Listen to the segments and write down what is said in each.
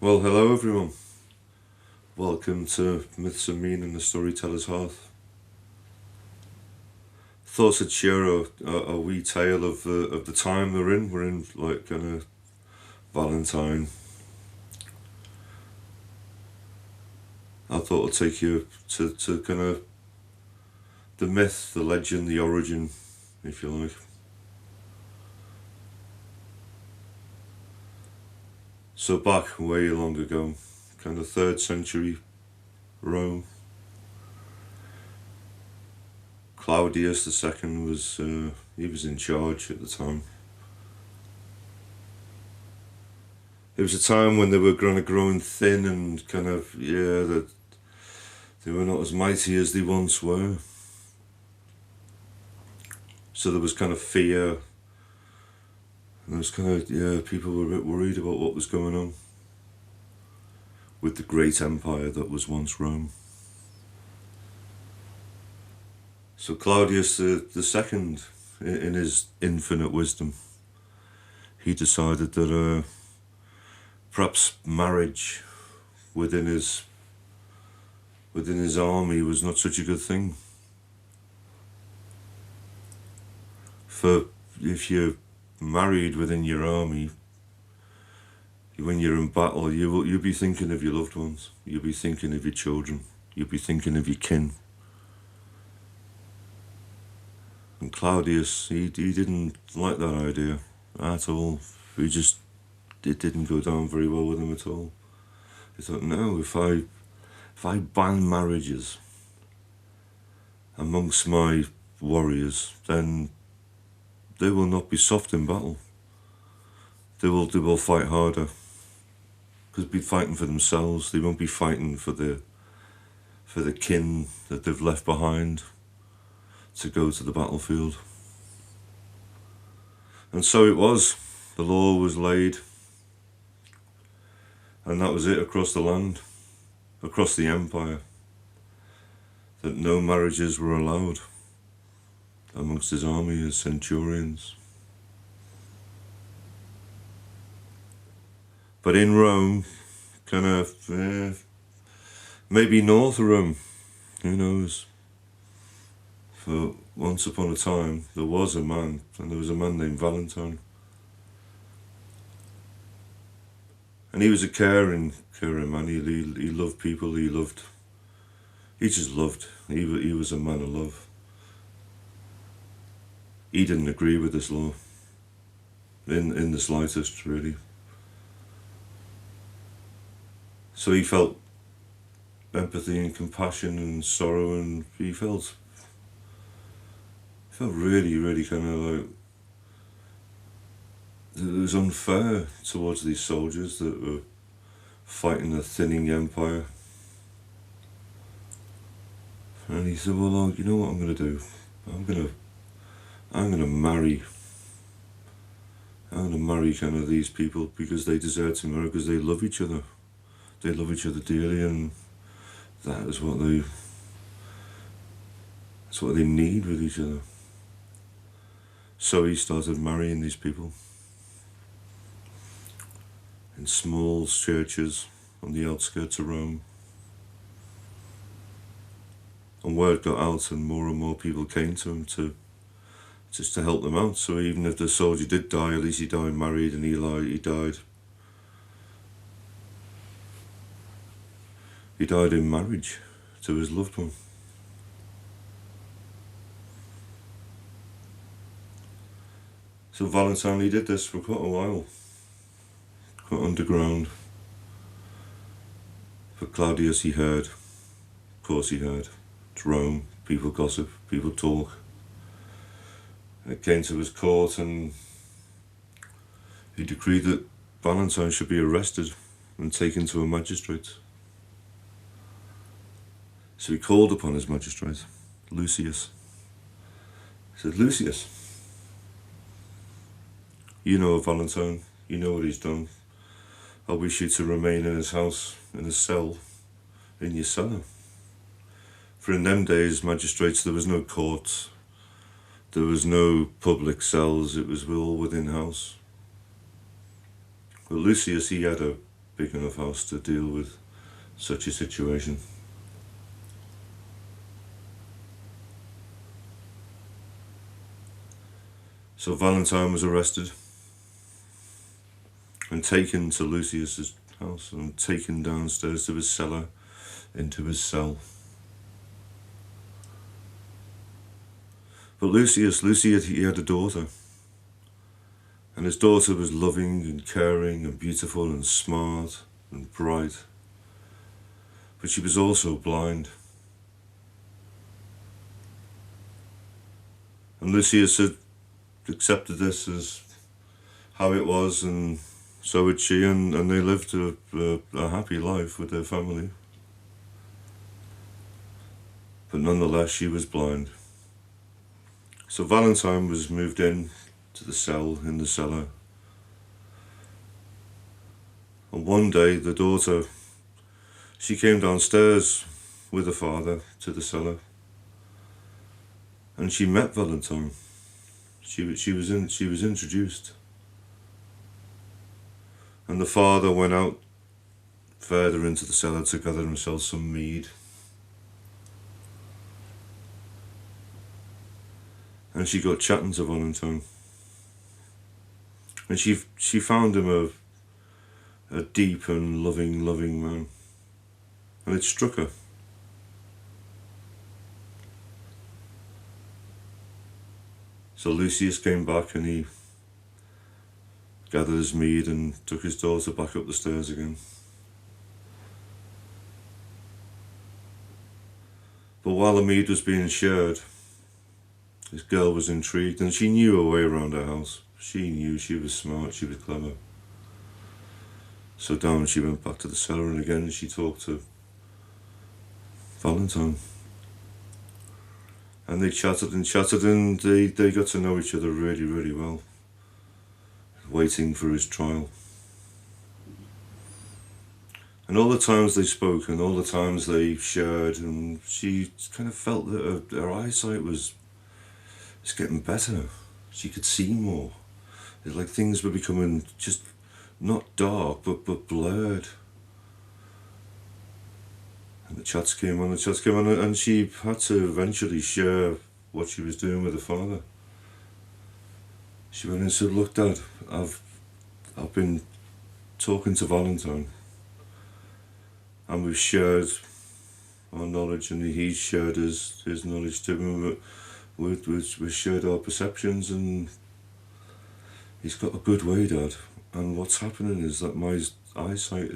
Well, hello everyone. Welcome to Myths and Meaning, the Storyteller's Hearth. Thought I'd share a wee tale of the time we're in. We're in like kind of Valentine. I thought I'd take you to kind of the myth, the legend, the origin, if you like. So back way long ago, kind of 3rd century Rome. Claudius II was he was in charge at the time. It was a time when they were kind of growing thin and kind of that they were not as mighty as they once were. So there was kind of fear. And there was kind of people were a bit worried about what was going on with the great empire that was once Rome. So Claudius II, in his infinite wisdom, he decided that perhaps marriage within his army was not such a good thing. For if you're married within your army, when you're in battle, you'll be thinking of your loved ones, you'll be thinking of your children, you'll be thinking of your kin. And Claudius, he didn't like that idea at all. It didn't go down very well with him at all. He thought, no, if I ban marriages amongst my warriors, then they will not be soft in battle. They will fight harder, because they'll be fighting for themselves. They won't be fighting for the kin that they've left behind to go to the battlefield. And so it was. The law was laid, and that was it across the land, across the empire, that no marriages were allowed amongst his army as centurions. But in Rome, kind of maybe north of Rome, who knows? For once upon a time, there was a man, and there was a man named Valentine. And he was a caring man. He loved people. He just loved. He was a man of love. He didn't agree with this law in the slightest, really. So he felt empathy and compassion and sorrow, and he felt really, really kind of like it was unfair towards these soldiers that were fighting a thinning empire. And he said, well, you know what I'm going to do? I'm going to marry kind of these people, because they deserve to marry, because they love each other. They love each other dearly, and that's what they need with each other. So he started marrying these people in small churches on the outskirts of Rome. And word got out, and more people came to him just to help them out. So even if the soldier did die, at least he died married, and he died in marriage to his loved one. So Valentine, he did this for quite a while, quite underground. For Claudius, he heard. Of course he heard. It's Rome, people gossip, people talk. And it came to his court, and he decreed that Valentine should be arrested and taken to a magistrate. So he called upon his magistrate, Lucius. He said, Lucius, you know of Valentine, you know what he's done. I wish you to remain in his house, in his cell, in your cellar. For in them days, magistrates, there was no court, there was no public cells, it was all within house. But Lucius, he had a big enough house to deal with such a situation. So Valentine was arrested and taken to Lucius's house and taken downstairs to his cellar, into his cell. But Lucius, he had a daughter, and his daughter was loving and caring and beautiful and smart and bright, but she was also blind. And Lucius had accepted this as how it was, and so had she, and they lived a happy life with their family. But nonetheless, she was blind. So Valentine was moved in to the cell in the cellar. And one day the daughter, she came downstairs with her father to the cellar, and she met Valentine. She was introduced. And the father went out further into the cellar to gather himself some mead. And she got chatting to Valentine. And she found him a deep and loving man. And it struck her. So Lucius came back and he gathered his mead and took his daughter back up the stairs again. But while the mead was being shared, this girl was intrigued, and she knew her way around her house. She knew, she was smart, she was clever. So down she went back to the cellar, and again she talked to Valentine. And they chatted and they got to know each other really, really well, waiting for his trial. And all the times they spoke and all the times they shared, and she kind of felt that her eyesight was getting better. She could see more. It's like things were becoming just not dark, but blurred. And the chats came on, and she had to eventually share what she was doing with her father. She went and said, "Look, Dad, I've been talking to Valentine, and we've shared our knowledge, and he's shared his knowledge to me. We've shared our perceptions, and he's got a good way, Dad. And what's happening is that my eyesight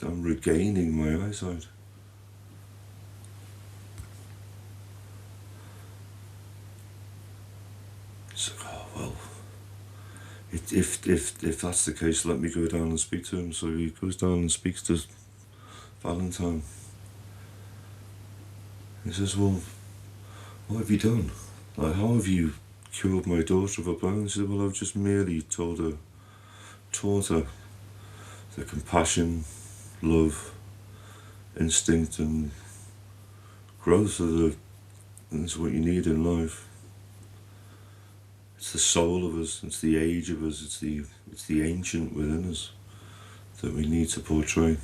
I'm regaining my eyesight." So, oh, well, if that's the case, let me go down and speak to him. So he goes down and speaks to Valentine. He says, "Well, what have you done? Like, how have you cured my daughter of her blindness?" He said, "Well, I've just merely taught her the compassion, love, instinct, and growth that's what you need in life. It's the soul of us, it's the age of us, it's the ancient within us that we need to portray."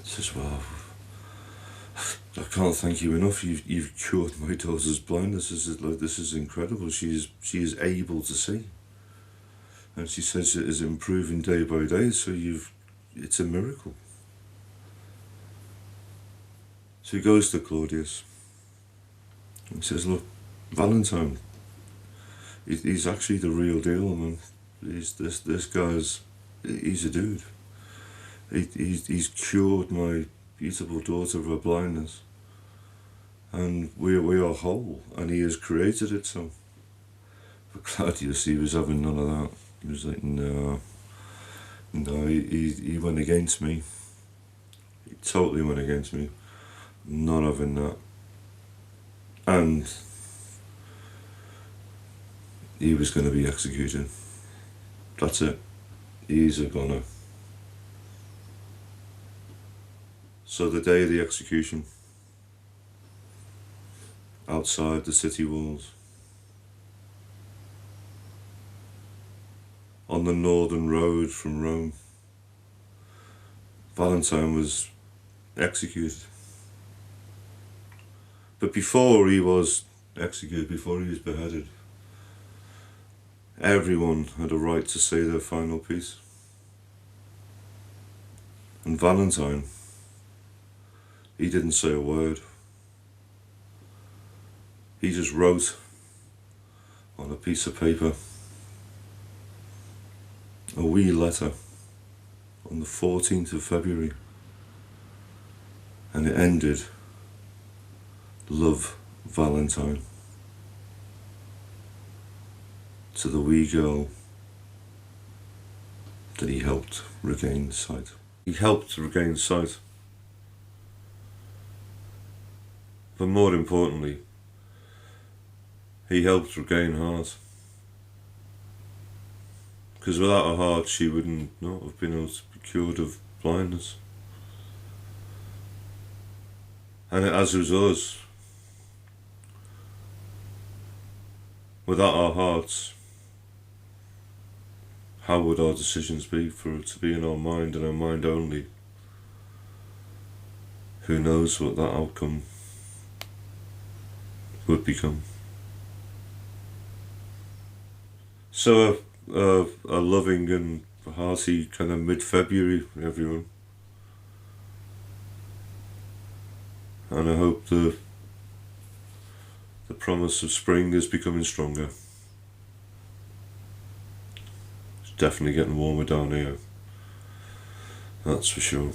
He says, "Well, I can't thank you enough. You've cured my daughter's blindness. This is incredible. She is able to see, and she says it is improving day by day. So it's a miracle." So he goes to Claudius and says, "Look, Valentine, he's actually the real deal, man. This guy's a dude. He's cured my beautiful daughter of her blindness, and we are whole, and he has created it so." But Claudius, he was having none of that. He was like, no, he went against me. He totally went against me. Not having that. And he was going to be executed. That's it. He's a goner. So the day of the execution, outside the city walls, on the northern road from Rome, Valentine was executed. But before he was executed, before he was beheaded, everyone had a right to say their final piece. And Valentine, he didn't say a word. He just wrote on a piece of paper a wee letter on the 14th of February, and it ended, "Love, Valentine," to the wee girl that he helped regain sight. He helped regain sight. But more importantly, he helped regain heart. Because without a heart, she wouldn't not have been able to be cured of blindness. And as was us, without our hearts, how would our decisions be? For it to be in our mind and our mind only, who knows what that outcome would become. So a loving and hearty kind of mid-February, everyone. And I hope the promise of spring is becoming stronger. It's definitely getting warmer down here, that's for sure.